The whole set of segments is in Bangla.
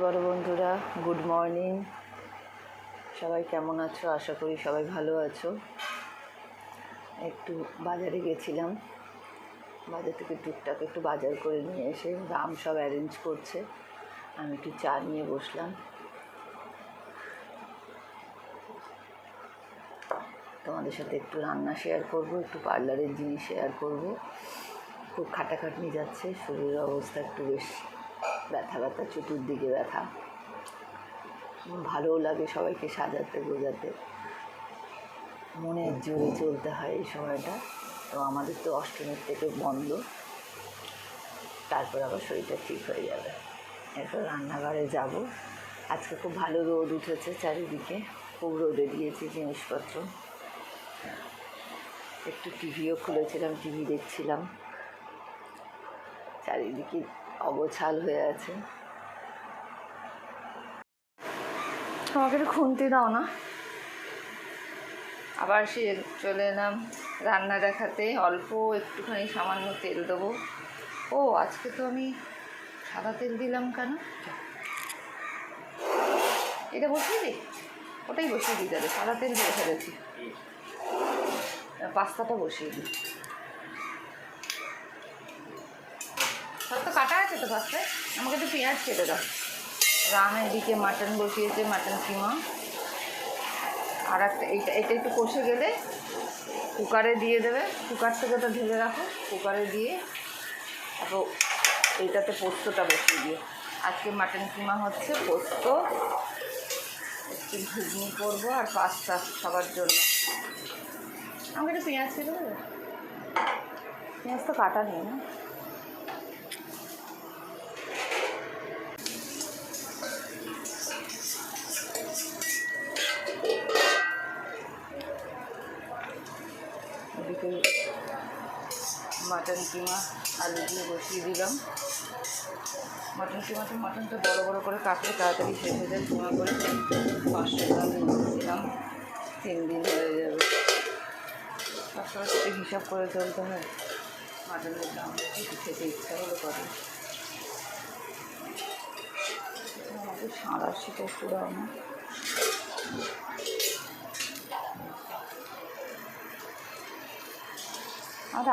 বড় বন্ধুরা, গুড মর্নিং। সবাই কেমন আছো? আশা করি সবাই ভালো আছো। একটু বাজারে গেছিলাম, বাজার থেকে টুকটাক একটু বাজার করে নিয়ে এসে রাম সব অ্যারেঞ্জ করছে, আমি একটু চা নিয়ে বসলাম। তোমাদের সাথে একটু রান্না শেয়ার করব, একটু পার্লারের জিনিস শেয়ার করব। খুব খাটাখাটনি যাচ্ছে, শরীরের অবস্থা একটু বেশ ব্যথা ব্যথা, চতুর্দিকে ব্যথা। ভালোও লাগে সবাইকে সাজাতে গোজাতে, মনের জোরে চলতে হয় এই সময়টা। তো আমাদের তো অষ্টমীর থেকে বন্ধ, তারপর আবার শরীরটা ঠিক হয়ে যাবে। এরপর রান্নাঘরে যাব। আজকে খুব ভালো রোদ উঠেছে চারিদিকে, খুব রোদে দিয়েছি জিনিসপত্র। একটু টিভিও খুলেছিলাম, টিভি দেখছিলাম। চারিদিকে অগোছাল হয়ে আছে। আমাকে একটু খুন্তি দাও না। আবার সে চলে এলাম রান্না দেখাতে। অল্প একটুখানি সামান্য তেল দেবো। ও আজকে তো আমি সাদা তেল দিলাম কেন? এটা বসিয়ে দিই, ওটাই বসিয়ে দিই। তাহলে সাদা তেল দিয়ে ফেলেছি, পাস্তাটা বসিয়ে দিই। সব তো কাটা আছে তো পাস্তায়, আমাকে একটু পেঁয়াজ কেটে দাও। রামের দিকে মাটন বসিয়েছে, মাটন কিমা। আর একটা এটা একটু কষে গেলে কুকারে দিয়ে দেবে, কুকার থেকে ওটা ঢেলে রাখো, কুকারে দিয়ে তারপর এইটাতে পোস্তটা বসিয়ে দিও। আজকে মাটন কিমা হচ্ছে, পোস্ত, একটু ঘুগনি করবো আর পাস্তা সবার জন্য। আমাকে একটু পেঁয়াজ কেটে দেবে, পেঁয়াজ তো কাটা নেই না। এদিকে মাটন কিমা আলু দিয়ে বসিয়ে দিলাম। মাটন কিমাতে মাটনটা বড়ো বড়ো করে কাটলে তাড়াতাড়ি শেষ হয়ে যায়। কিমা করে 500 গ্রাম নিয়েছিলাম, 3 দিন হয়ে যাবে। সবসময় সেটা হিসাব করে চলতে হয়। মাটনের দাম একটু খেতে ইচ্ছা হলো করে। আমাকে সাঁড়াশিটা একটু দাও না।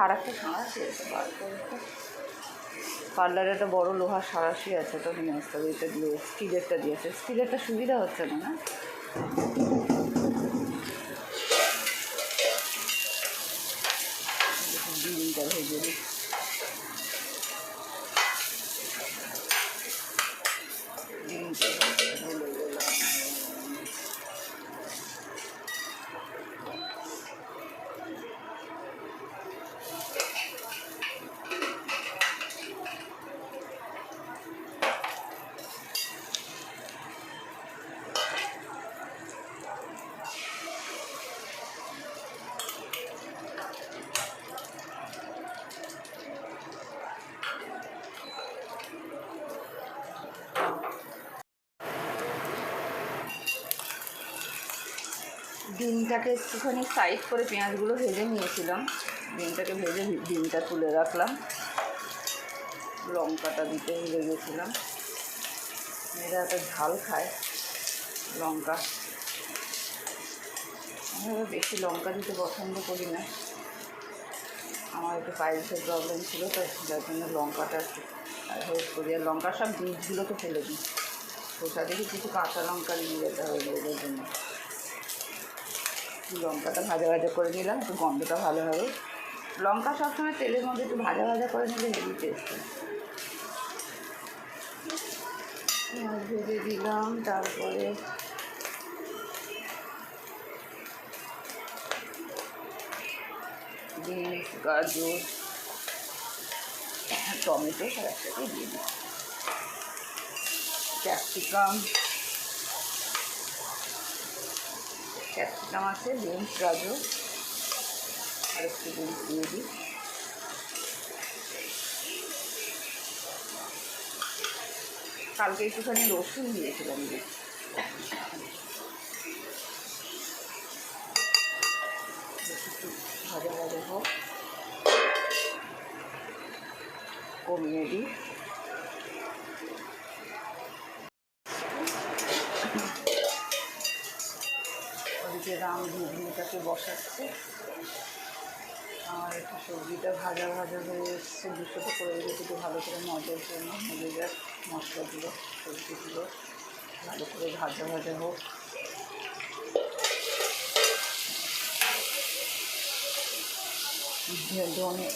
আর একটা সাঁড়াশি আছে, পার্লারে একটা বড়ো লোহার সাঁড়াশি আছে, তো নিয়ে আসতে হবে। এটা দিয়ে স্টিলেরটা দিয়েছে, স্টিলেরটা সুবিধা হচ্ছে না, না? ডিমটা ভেজে দিই। ডিমটা ভুলে গেলাম। ডিমটাকে একটুখানি সাইড করে পেঁয়াজগুলো ভেজে নিয়েছিলাম। ডিমটাকে ভেজে ডিমটা তুলে রাখলাম। লঙ্কাটা দিতে ভুলে গেছিলাম। মেয়েরা একটা ঝাল খায় লঙ্কা, আমি বেশি লঙ্কা দিতে পছন্দ করি না। আমার একটু পাইলসের প্রবলেম ছিল, তো যার জন্য লঙ্কাটা একটু অ্যাভয়েড করি। আর লঙ্কার সব বীজগুলোকে ফেলে দিই। ওটা দেখে কিছু কাঁচা লঙ্কা নিয়ে যেতে হবে ওদের জন্য। লঙ্কাটা ভাজা ভাজা করে নিলাম, একটু গন্ধটা ভালো হবে। লঙ্কা সবসময় তেলের মধ্যে একটু ভাজা ভাজা করে নিলে হেভি টেস্ট হয়। পেঁয়াজ ভেজে দিলাম, তারপরে বিনস, গাজর, টমেটো সব একসাথে দিয়ে দিই। ক্যাপসিকাম আছে, বিনস, গাজর আর একটু বিনস দিয়ে দিই। কালকে একটুখানি রসুন দিয়েছিলাম, ভাজা ভাজা হোক, কমিয়ে দিই। রাম ঘুগনিটাকে বসাচ্ছে। আর একটু সবজিটা ভাজা ভাজা হয়ে এসছে, দুশোটা করে রেখেছি একটু ভালো করে মজার জন্য। মজে যাক মশলাগুলো, সবজিগুলো ভালো করে ভাজা ভাজা হোক। ধনে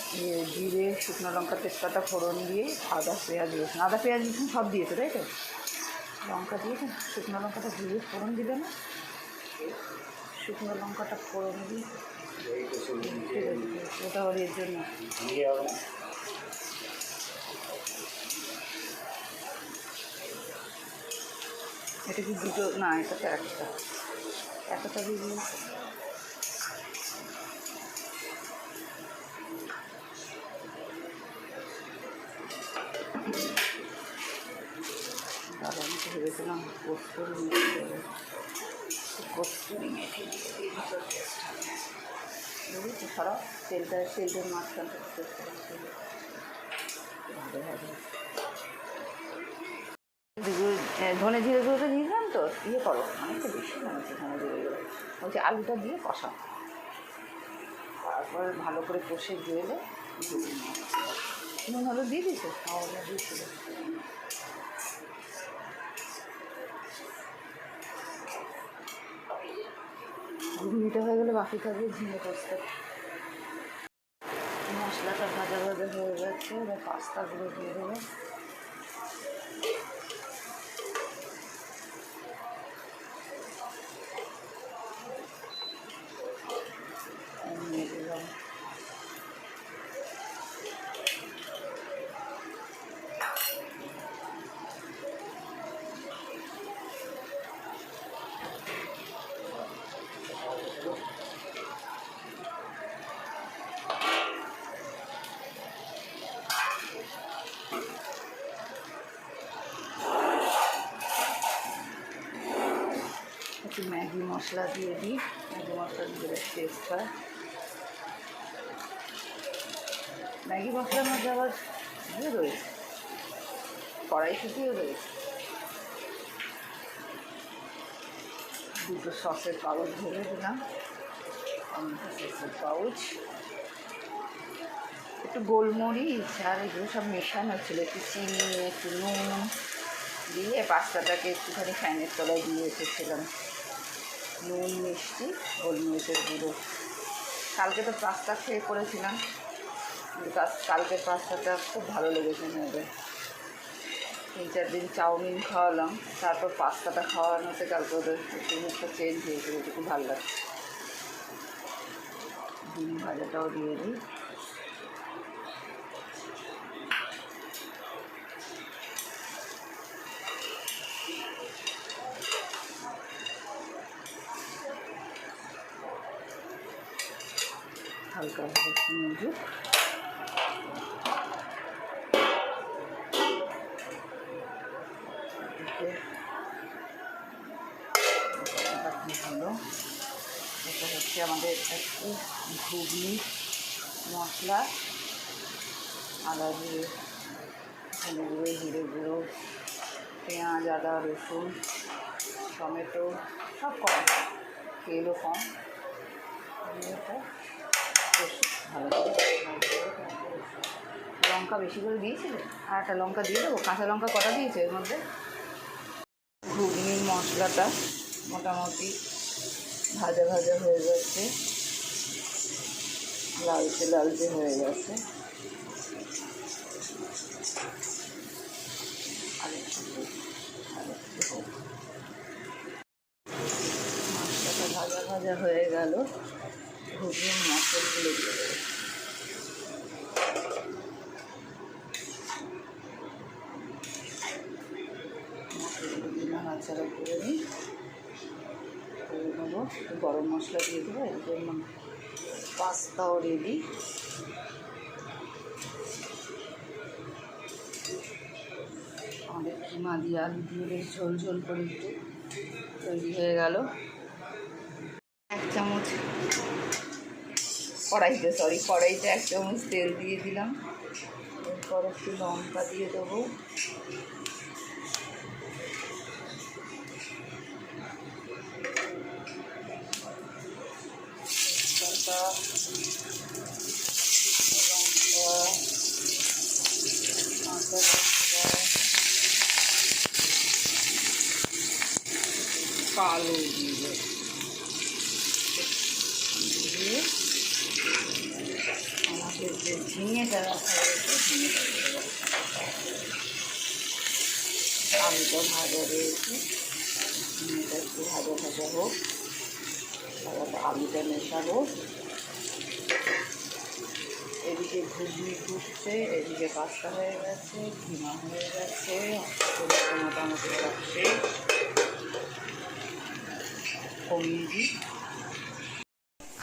জিরে, শুকনো লঙ্কা, তেজপাতা ফোড়ন দিয়ে আদা পেঁয়াজ রসুন, আদা পেঁয়াজ রসুন সব দিয়েছে তাই তো? লঙ্কা দিয়েছে, শুকনো লঙ্কাটা দিয়ে ফোড়ন দিলে না, শুকনো লঙ্কাটা ফোড়ন দিয়ে ওটা ওর এর জন্য। এটা কি দুটো? না, এটা তো একটা দিয়ে দিয়েছে। আর আমি তো ভেবেছিলাম কস্তুরি মেথি দেবো, কস্তুরি মেথি দিয়ে দিই বুঝেছি। ছাড়া তেলটার মাঝখানটা ভালো ভালো ধনে জিরে গুঁড়োটা দিয়েছিলাম তো, ইয়ে করো অনেকটা বেশি বানাচ্ছি ধনে জিরে গুঁড়ো। বলছি আলুটা দিয়ে কষা, তারপরে ভালো করে কষে গেলে নুন হলুদ দিয়ে দিয়েছো? খাওয়া দিয়েছিল। ঘুগনিটা হয়ে গেলে বাকি থাকবে ঝিঙে পোস্ত। মশলাটা ভাজা ভাজা হয়ে গেছে, এবার পাস্তাগুলো দিয়ে দেবো। নিয়ে দিলাম একটু ম্যাগি মশলা দিয়ে দিই, ম্যাগি মশলা দিলে টেস্ট হয়। ম্যাগি মশলার মধ্যে আবার ইয়ে রয়েছে, কড়াইশুঁটিও রয়েছে। দুটো সসের পাউচ ভরে দিলাম, সসের পাউচ, একটু গোলমরিচ আর এগুলো সব মেশানো ছিল, একটু চিনি একটু নুন দিয়ে পাস্তাটাকে একটুখানি ফ্যানের তলায় দিয়ে এসেছিলাম। নুন, মিষ্টি, গোলমরিচের গুঁড়ো। কালকে তো পাস্তা খেয়ে করেছিলাম, কালকের পাস্তাটা খুব ভালো লেগেছে মেয়েদের। 3-4 দিন চাউমিন খাওয়ালাম, তারপর পাস্তাটা খাওয়ানোতে কালকে ওদের জিনিসটা চেঞ্জ হয়েছে, খুব ভালো লাগছে। ডিম ভাজাটাও দিয়ে দিই। হালকা মজুক ভালো। এটা হচ্ছে আমাদের একটু ঘুগনি মশলা, আদা দিয়ে ধনে গুঁড়ো, জিরে গুঁড়ো, পেঁয়াজ, আদা, রসুন, টমেটো সব কম, তেলও কম দিয়ে ভালো করে। লঙ্কা বেশি করে দিয়েছিল, আর একটা লঙ্কা দিয়ে দেবো। কাঁচা লঙ্কা কটা দিয়েছে এর মধ্যে? ঘুগনির মশলাটা মোটামুটি ভাজা ভাজা হয়ে গেছে, লালচে লালচে হয়ে গেছে। মশলাটা ভাজা ভাজা হয়ে গেল, ঘুগনির মশলাগুলো দিয়ে দেবো। নাড়াচাড়া করে নিই, করে নেবো। একটু গরম মশলা দিয়ে দেবো, এর জন্য পাস্তাও রেডি। আমাদের কিমা দিয়ে আলু দিয়ে বেশ ঝোল ঝোল করে একটু তৈরি হয়ে গেল। 1 চামচ কড়াইতে 1 চামচ তেল দিয়ে দিলাম। এরপর একটু লঙ্কা দিয়ে দেবো, কালো জিরে দিয়ে আমাদের যে ঝিঙেটা রাখা রয়েছে ঝিঙেটা দিয়ে দেবো। আলুটা ভাজা রয়েছে, ঝিঙেটা একটু ভাজা ভাজা হোক, তারপর আলুটা মেশাবো। এদিকে ঘুগনি ফুটছে, এদিকে পাস্তা হয়ে গেছে, কিমা হয়ে গেছে, মোটামুটি সব শেষ। কমিয়ে দিই।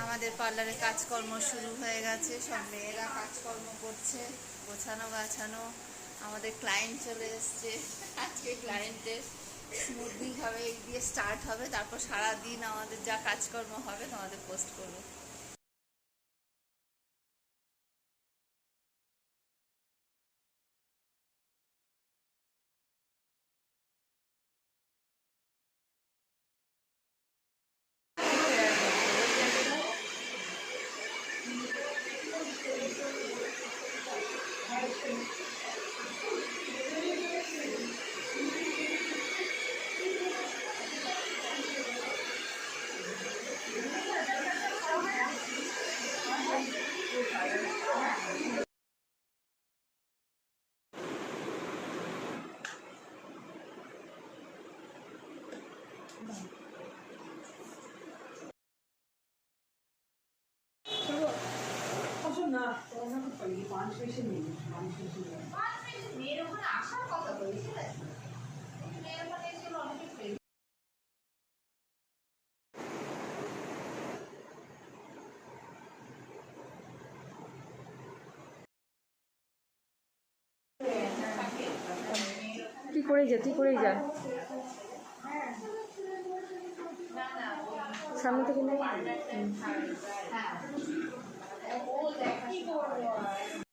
আমাদের পার্লারে কাজকর্ম শুরু হয়ে গেছে, সব মেয়েরা কাজকর্ম করছে, গোছানো গাছানো। আমাদের ক্লায়েন্ট চলে এসছে, আজকে ক্লায়েন্টের স্মুথলিভাবে এই দিয়ে স্টার্ট হবে, তারপর সারাদিন আমাদের যা কাজকর্ম হবে তোমাদের পোস্ট করবো। মেয়ের ওখানে আসার কথা বলছিল, মেয়ের ওখানে এসে অনেকে তুই করেই যা, তুই করেই যা, সামনে থেকে নেই।